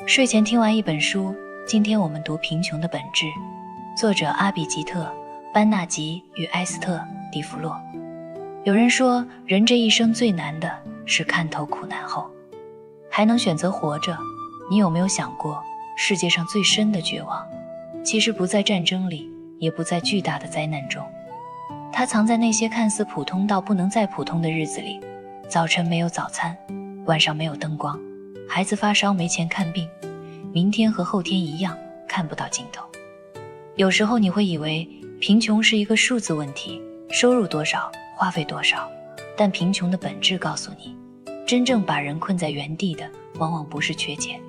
睡前听完一本书，今天我们读《贫穷的本质》，作者阿比吉特·班纳吉与埃斯特·迪弗洛。有人说，人这一生最难的是看透苦难后，还能选择活着。你有没有想过，世界上最深的绝望，其实不在战争里，也不在巨大的灾难中，它藏在那些看似普通到不能再普通的日子里。早晨没有早餐，晚上没有灯光，孩子发烧没钱看病，明天和后天一样看不到尽头。有时候你会以为贫穷是一个数字问题，收入多少，花费多少，但贫穷的本质告诉你，真正把人困在原地的往往不是缺钱，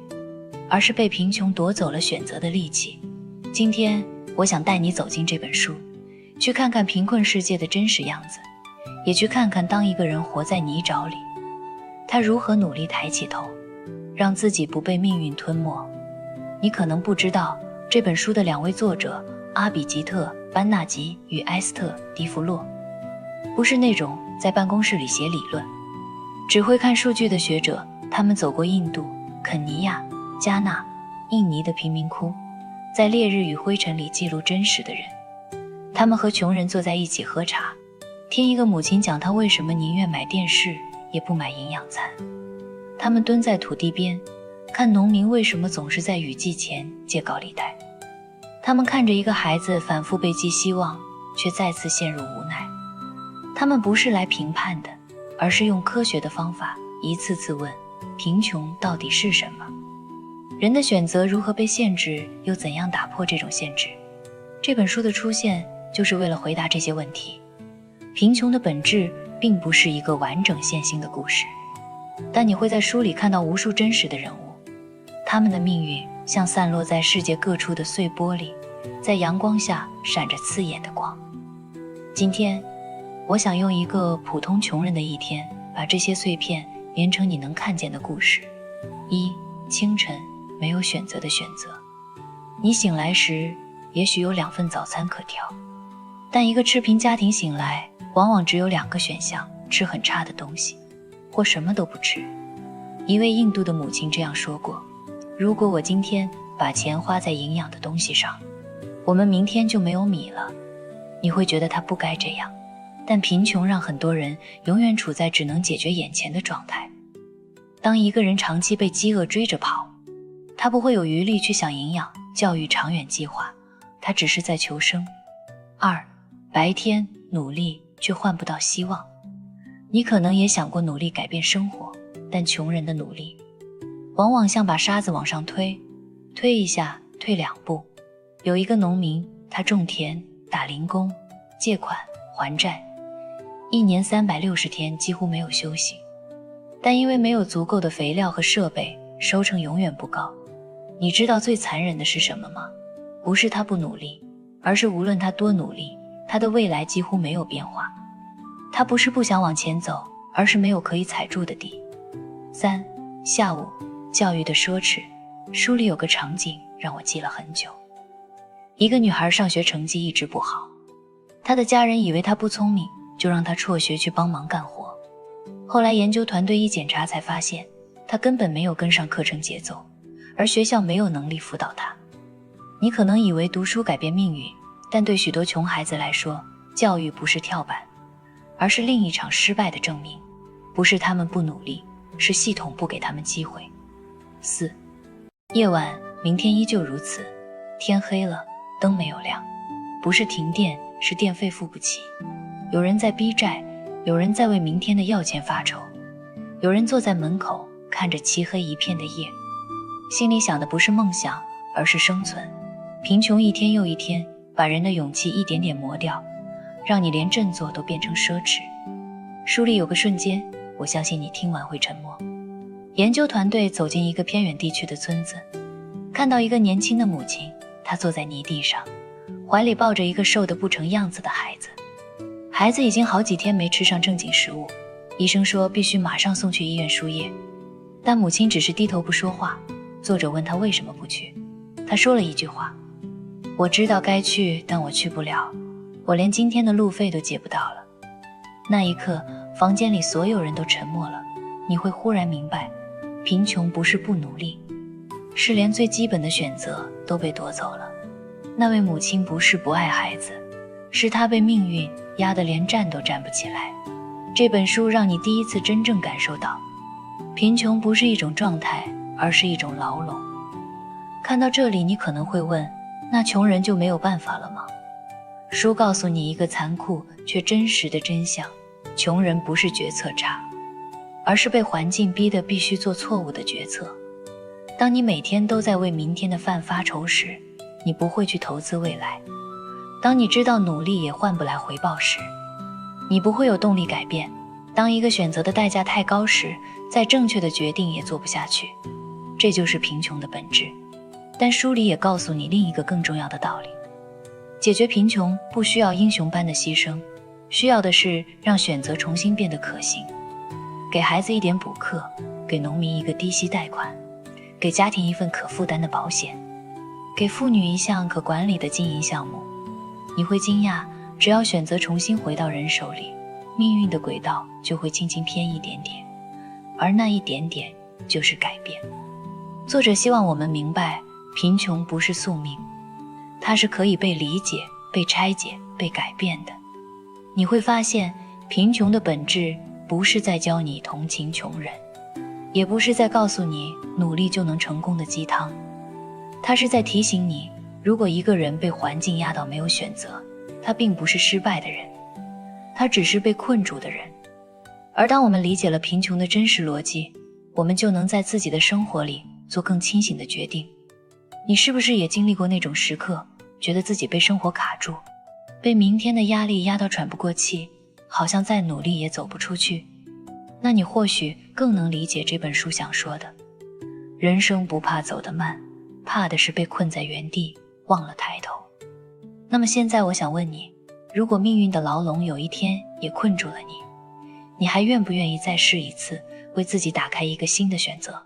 而是被贫穷夺走了选择的力气。今天我想带你走进这本书，去看看贫困世界的真实样子，也去看看当一个人活在泥沼里，他如何努力抬起头，让自己不被命运吞没。你可能不知道，这本书的两位作者阿比吉特·班纳吉与埃斯特·迪弗洛，不是那种在办公室里写理论，只会看数据的学者。他们走过印度、肯尼亚、加纳、印尼的贫民窟，在烈日与灰尘里记录真实的人。他们和穷人坐在一起喝茶，听一个母亲讲她为什么宁愿买电视也不买营养餐。他们蹲在土地边，看农民为什么总是在雨季前借高利贷。他们看着一个孩子反复被寄希望，却再次陷入无奈。他们不是来评判的，而是用科学的方法一次次问，贫穷到底是什么？人的选择如何被限制，又怎样打破这种限制？这本书的出现就是为了回答这些问题。贫穷的本质并不是一个完整线性的故事，但你会在书里看到无数真实的人物，他们的命运像散落在世界各处的碎玻璃，在阳光下闪着刺眼的光。今天我想用一个普通穷人的一天，把这些碎片连成你能看见的故事。一、清晨，没有选择的选择。你醒来时，也许有2份早餐可挑，但一个赤贫家庭醒来，往往只有2个选项，吃很差的东西，或什么都不吃。一位印度的母亲这样说过，如果我今天把钱花在营养的东西上，我们明天就没有米了。你会觉得他不该这样，但贫穷让很多人永远处在只能解决眼前的状态。当一个人长期被饥饿追着跑，他不会有余力去想营养、教育长远计划，他只是在求生。2、白天努力却换不到希望。你可能也想过努力改变生活，但穷人的努力往往像把沙子往上推，推一下，退2步。有一个农民，他种田、打零工、借款、还债，一年360天几乎没有休息。但因为没有足够的肥料和设备，收成永远不高。你知道最残忍的是什么吗？不是他不努力，而是无论他多努力，他的未来几乎没有变化。他不是不想往前走，而是没有可以踩住的地。3、下午，教育的奢侈。书里有个场景让我记了很久。一个女孩上学成绩一直不好，她的家人以为她不聪明，就让她辍学去帮忙干活。后来研究团队一检查才发现，她根本没有跟上课程节奏，而学校没有能力辅导她。你可能以为读书改变命运，但对许多穷孩子来说，教育不是跳板，而是另一场失败的证明。不是他们不努力，是系统不给他们机会。4、夜晚，明天依旧如此。天黑了，灯没有亮，不是停电，是电费付不起。有人在逼债，有人在为明天的要钱发愁，有人坐在门口看着漆黑一片的夜，心里想的不是梦想，而是生存。贫穷一天又一天，把人的勇气一点点磨掉，让你连振作都变成奢侈。书里有个瞬间，我相信你听完会沉默。研究团队走进一个偏远地区的村子，看到一个年轻的母亲，她坐在泥地上，怀里抱着一个瘦得不成样子的孩子。孩子已经好几天没吃上正经食物，医生说必须马上送去医院输液，但母亲只是低头不说话。作者问她为什么不去，她说了一句话：我知道该去，但我去不了，我连今天的路费都借不到了。那一刻，房间里所有人都沉默了。你会忽然明白，贫穷不是不努力，是连最基本的选择都被夺走了。那位母亲不是不爱孩子，是她被命运压得连站都站不起来。这本书让你第一次真正感受到，贫穷不是一种状态，而是一种牢笼。看到这里，你可能会问，那穷人就没有办法了吗？书告诉你一个残酷却真实的真相，穷人不是决策差，而是被环境逼得必须做错误的决策。当你每天都在为明天的饭发愁时，你不会去投资未来。当你知道努力也换不来回报时，你不会有动力改变。当一个选择的代价太高时，再正确的决定也做不下去。这就是贫穷的本质。但书里也告诉你另一个更重要的道理，解决贫穷不需要英雄般的牺牲，需要的是让选择重新变得可行。给孩子一点补课，给农民一个低息贷款，给家庭一份可负担的保险，给妇女一项可管理的经营项目。你会惊讶，只要选择重新回到人手里，命运的轨道就会轻轻偏一点点，而那一点点就是改变。作者希望我们明白，贫穷不是宿命，它是可以被理解、被拆解、被改变的。你会发现，贫穷的本质不是在教你同情穷人，也不是在告诉你努力就能成功的鸡汤，它是在提醒你，如果一个人被环境压到没有选择，他并不是失败的人，他只是被困住的人。而当我们理解了贫穷的真实逻辑，我们就能在自己的生活里做更清醒的决定。你是不是也经历过那种时刻，觉得自己被生活卡住，被明天的压力压到喘不过气，好像再努力也走不出去？那你或许更能理解这本书想说的，人生不怕走得慢，怕的是被困在原地，忘了抬头。那么现在我想问你，如果命运的牢笼有一天也困住了你，你还愿不愿意再试一次，为自己打开一个新的选择？